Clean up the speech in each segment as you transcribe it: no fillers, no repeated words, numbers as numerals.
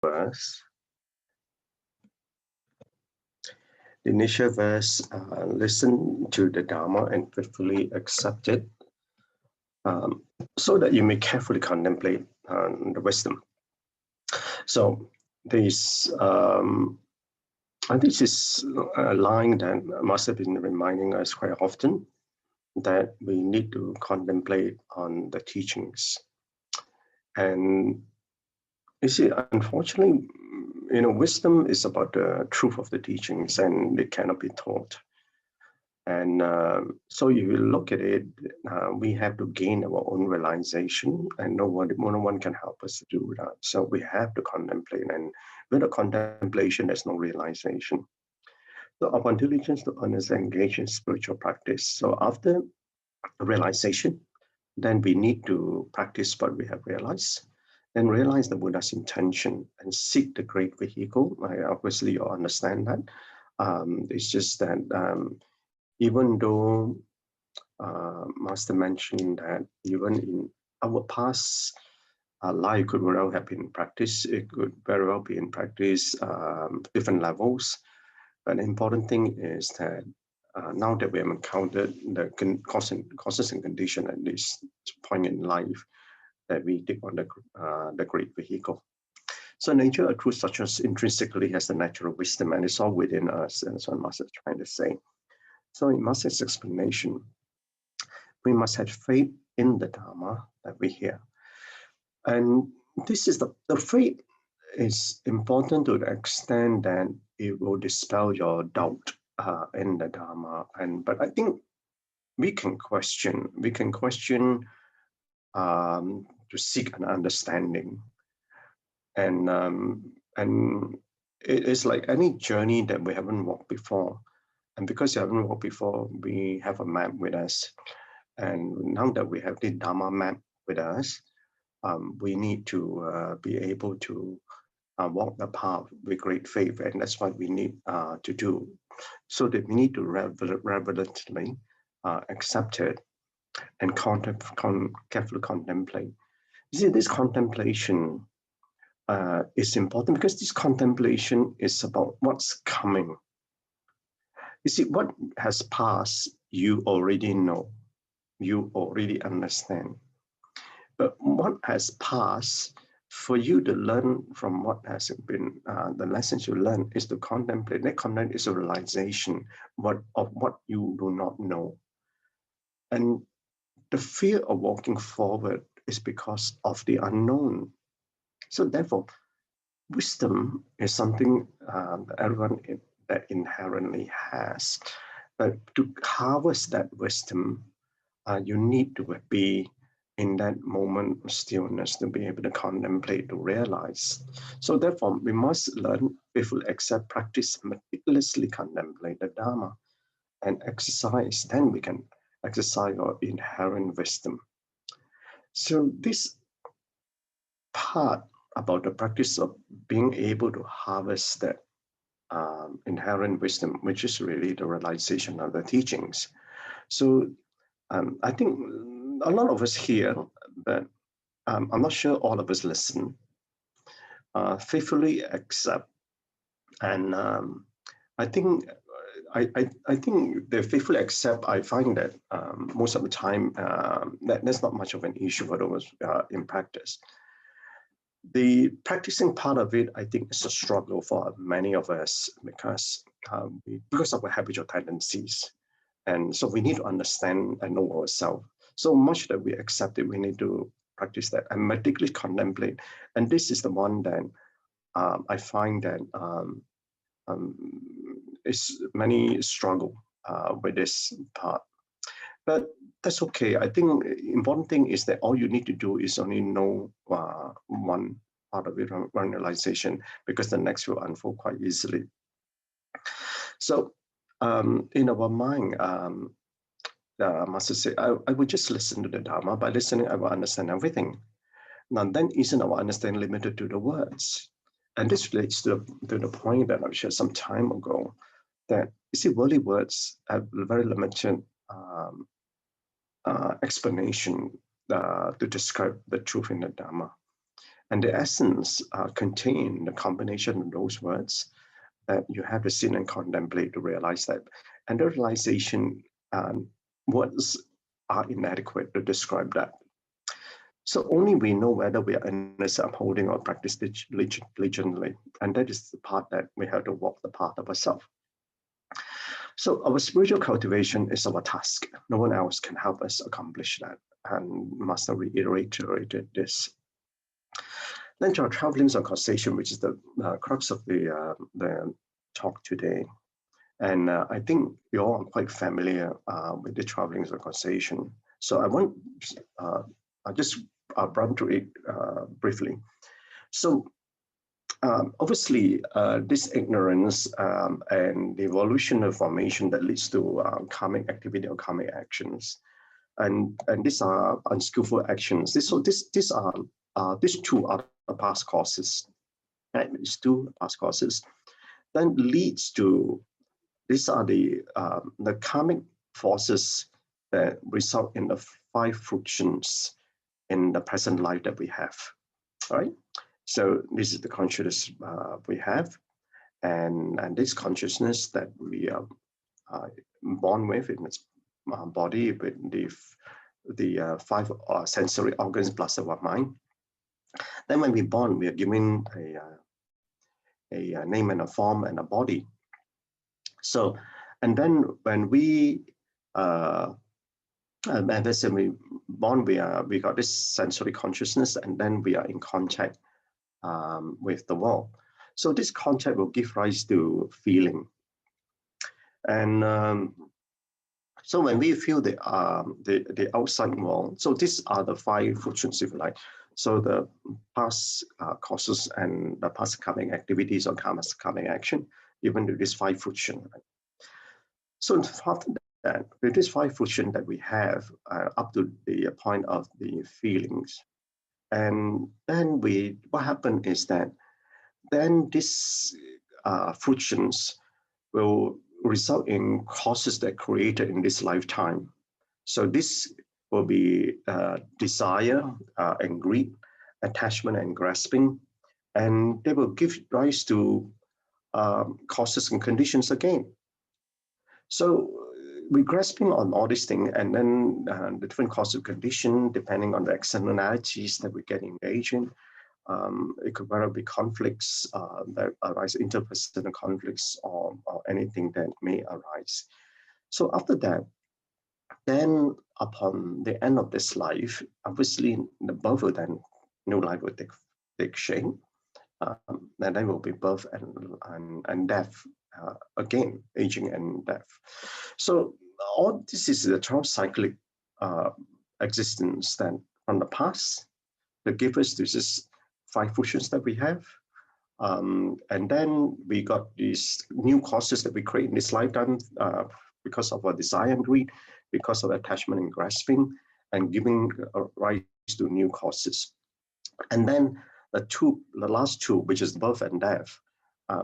verse. The initial verse, listen to the Dharma and faithfully accept it, so that you may carefully contemplate the wisdom. So this is a line that must have been reminding us quite often, that we need to contemplate on the teachings. And you see, unfortunately, wisdom is about the truth of the teachings, and it cannot be taught. And so if you look at it, we have to gain our own realization, and no one can help us to do that. So we have to contemplate, and without contemplation, there's no realization. So upon diligence to understand, engage in spiritual practice. So after realization, then we need to practice what we have realized, and realize the Buddha's intention and seek the great vehicle. Obviously, you understand that. It's just that even though Master mentioned that even in our past life could very well have been practice, it could very well be in practice, different levels. But the important thing is that now that we have encountered the causes and condition at this point in life, that we take on the great vehicle. So nature, a truth such as intrinsically has the natural wisdom, and it's all within us, and that's what Master is trying to say. So in Master's explanation, we must have faith in the Dharma that we hear. And this is the faith is important to the extent that it will dispel your doubt in the Dharma. But I think we can question to seek an understanding. And it is like any journey that we haven't walked before. And because you haven't walked before, we have a map with us. And now that we have the Dharma map with us, we need to be able to walk the path with great faith. And that's what we need to do. So that we need to reverently accept it and carefully contemplate. You see, this contemplation is important because this contemplation is about what's coming. You see, what has passed, you already know, you already understand. But what has passed, for you to learn from what has been, the lessons you learn is to contemplate. That contemplation is a realization of what you do not know. And the fear of walking forward is because of the unknown. So therefore, wisdom is something that everyone that inherently has. But to harvest that wisdom, you need to be in that moment of stillness to be able to contemplate, to realize. So therefore, we must learn, faithfully accept, practice, meticulously contemplate the Dharma, and exercise. Then we can exercise our inherent wisdom. So this part about the practice of being able to harvest that inherent wisdom, which is really the realization of the teachings. So I think a lot of us here, but I'm not sure all of us listen, faithfully accept, and I think the faithfully accept, I find that most of the time that's not much of an issue for those in practice. The practicing part of it, I think, is a struggle for many of us because of our habitual tendencies. And so we need to understand and know ourselves. So much that we accept it, we need to practice that and meticulously contemplate. And this is the one that I find that is many struggle with this part. But that's okay. I think the important thing is that all you need to do is only know one part of it, one realization, because the next will unfold quite easily. So in our mind, Master said, I would just listen to the Dharma. By listening, I will understand everything. Now, then isn't our understanding limited to the words? And this relates to the point that I shared some time ago, that you see, worldly words have very limited explanation to describe the truth in the Dharma. And the essence contain the combination of those words that you have to sit and contemplate to realize that. And the realization words are inadequate to describe that. So only we know whether we are earnest, upholding, or practice diligently. And that is the part that we have to walk the path of ourselves. So our spiritual cultivation is our task. No one else can help us accomplish that. And Master reiterated this. Then to our travelings and causation, which is the crux of the talk today. And I think you all are quite familiar with the travelings and causation. So I'll just run through it briefly. So obviously, this ignorance and the evolutionary formation that leads to karmic activity or karmic actions, and these are unskillful actions. These two are the past causes, right? These two past causes then leads to, these are the karmic forces that result in the 5 frictions in the present life that we have, right? So this is the consciousness we have, and this consciousness that we are born with in its body, with the 5 sensory organs plus our mind. Then when we're born, we are given a name and a form and a body. So, and then when we we born, we got this sensory consciousness, and then we are in contact with the world. So this contact will give rise to feeling. And so when we feel the outside world, so these are the 5 frictions, if you like. So the past causes and the past karmic activities or karmic action, given to this 5 friction. Right? So after that, with this 5 friction that we have up to the point of the feelings, and then what happened is that then these frictions will result in causes that are created in this lifetime. So this will be desire and greed, attachment and grasping, and they will give rise to causes and conditions again. So we're grasping on all these things, and then the different causes of condition, depending on the externalities that we get engaged in. It could very be conflicts that arise, interpersonal conflicts, or anything that may arise. So after that, then upon the end of this life, obviously the birth will then, new life will take shape, and then will be birth and death, again, aging and death. So all this is the 12 cyclic existence then from the past that give us this 5 frictions that we have. And then we got these new causes that we create in this lifetime because of our desire and greed, because of attachment and grasping, and giving rise to new causes. And then the last 2, which is birth and death,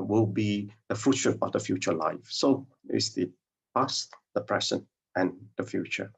will be the friction of the future life. So it's the past, the present, and the future.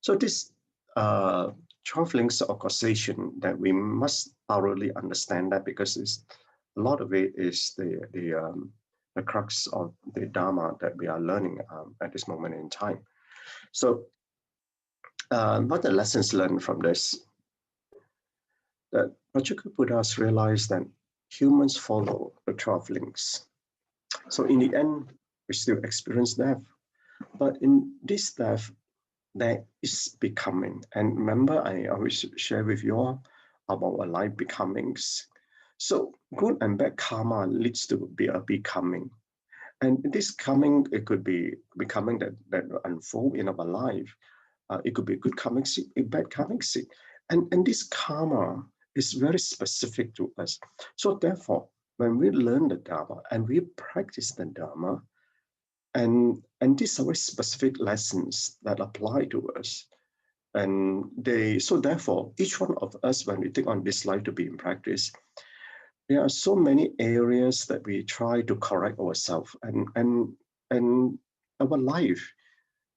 So this 12 links of causation that we must thoroughly understand that, because a lot of it is the crux of the Dharma that we are learning at this moment in time. So what the lessons learned from this? That Pacceka Buddhas realized that humans follow the 12 links. So in the end, we still experience death. But in this death, there is becoming. And remember, I always share with you all about our life becomings. So good and bad karma leads to be a becoming. And this coming, it could be becoming that unfold in our life. It could be a good karmic seed, a bad karmic seed. And this karma is very specific to us. So therefore, when we learn the Dharma and we practice the Dharma, and these are very specific lessons that apply to us. And so therefore, each one of us, when we take on this life to be in practice, there are so many areas that we try to correct ourselves. And our life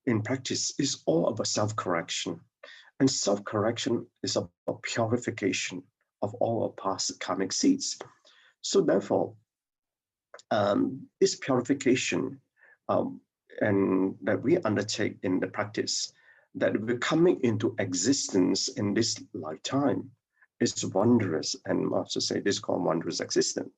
in practice is all about self-correction. And self-correction is about purification of all our past karmic seeds. So therefore, this purification and that we undertake in the practice, that we're coming into existence in this lifetime, is wondrous, and I have to say this is called wondrous existence.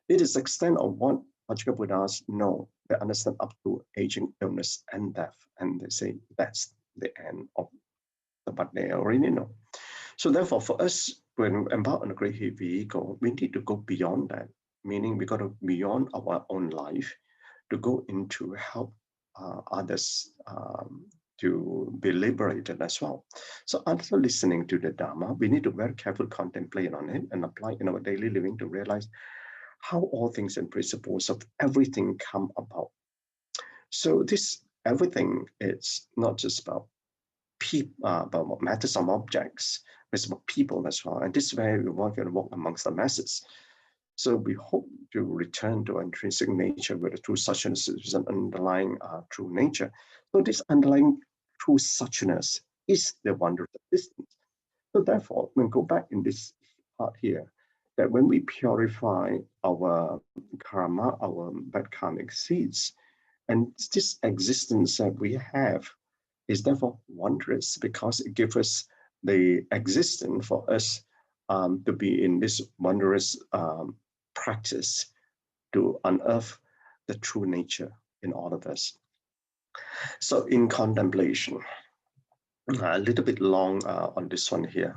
It is the extent of what Vajra Buddhas know. They understand up to aging, illness, and death, and they say that's the end of what they already know. So therefore, for us, when we embark on a great vehicle, we need to go beyond that, meaning we got to beyond our own life to go into help others to be liberated as well. So after listening to the Dharma, we need to very carefully contemplate on it and apply in our daily living to realize how all things and principles of everything come about. So this everything is not just about about matters of objects, it's about people as well. And this is where we want to walk amongst the masses. So we hope to return to intrinsic nature where the true suchness is an underlying true nature. So this underlying true suchness is the wonder of existence. So therefore, we go back in this part here, that when we purify our karma, our bad karmic seeds, and this existence that we have is therefore wondrous because it gives us the existence for us to be in this wondrous practice to unearth the true nature in all of us. So in contemplation, a little bit long on this one here,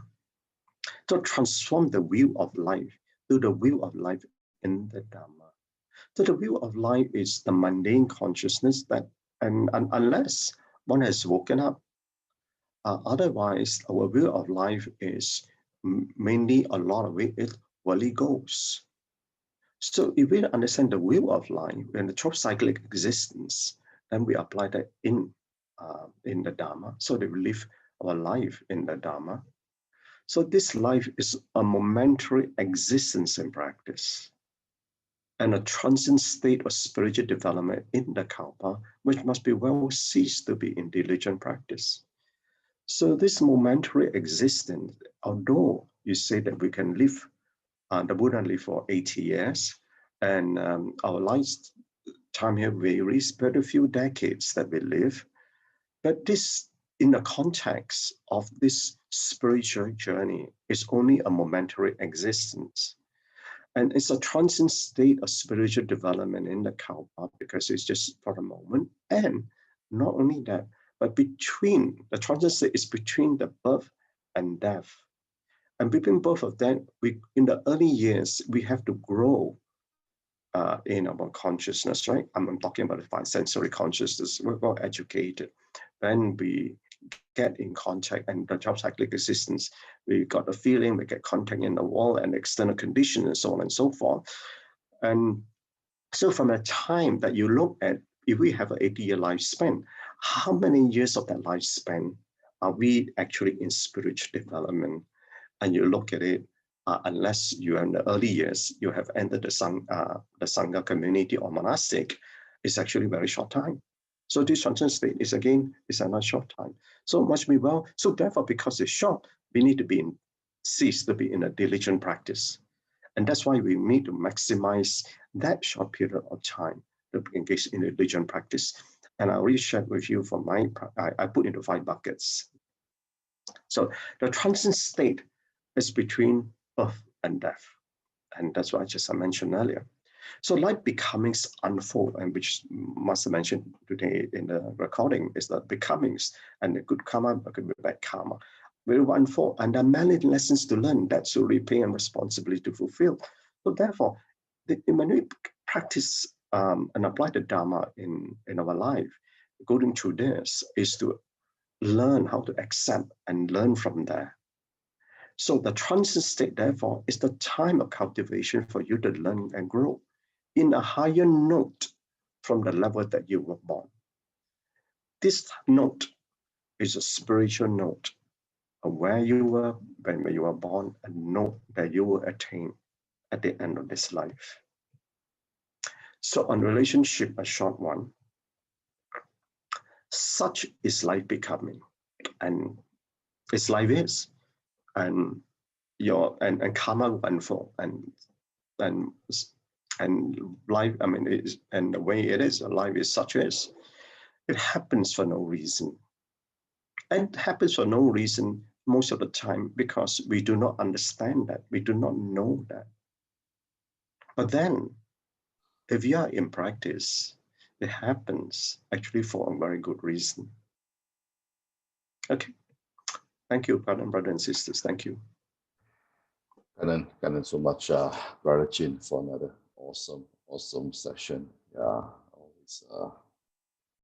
to transform the wheel of life to the wheel of life in the Dhamma. So the wheel of life is the mundane consciousness that, and unless one has woken up, otherwise our wheel of life is mainly a lot of it is worldly goals. So if we understand the wheel of life and the 12 cyclic existence, then we apply that in the Dharma, so that we live our life in the Dharma. So this life is a momentary existence in practice and a transient state of spiritual development in the Kalpa, which must be well ceased to be in diligent practice. So this momentary existence, although you say that we can live, the Buddha lived for 80 years, and our lifetime here varies, but a few decades that we live. But this, in the context of this spiritual journey, is only a momentary existence. And it's a transient state of spiritual development in the Kalpa because it's just for a moment. And not only that, but between, the transient state is between the birth and death. And between both of them, in the early years, we have to grow in our consciousness, right? I'm talking about the five sensory consciousness. We're well educated. When we get in contact and the 12 cyclic existence, we got a feeling, we get contact in the world and external conditions and so on and so forth. And so from a time that you look at, if we have an 80-year lifespan, how many years of that lifespan are we actually in spiritual development? And you look at it, unless you are in the early years, you have entered the Sangha community or monastic, it's actually a very short time. So this transient state is again, is another short time. So must be well, so therefore, because it's short, we need to cease to be in a diligent practice. And that's why we need to maximize that short period of time to engage in a diligent practice. And I already shared with you for I put into 5 buckets. So the transient state is between birth and death. And that's what I mentioned earlier. So life becomings unfold, and which Master mentioned today in the recording, is the becomings and the good karma, good bad karma will unfold, and there are many lessons to learn, that's to repay and responsibility to fulfill. So therefore, when we practice and apply the Dharma in our life, going through this is to learn how to accept and learn from there. So the transient state, therefore, is the time of cultivation for you to learn and grow in a higher note from the level that you were born. This note is a spiritual note of where you were when you were born, a note that you will attain at the end of this life. So on relationship, a short one, such is life becoming, and its life is. And and karma will unfold, and life, I mean, and the way it is, life is such as it happens for no reason. And it happens for no reason most of the time because we do not understand that, we do not know that. But then, if you are in practice, it happens actually for a very good reason. Okay. Thank you, brother and sisters. Thank you. Gan En so much, Brother Chin, for another awesome session. Yeah, always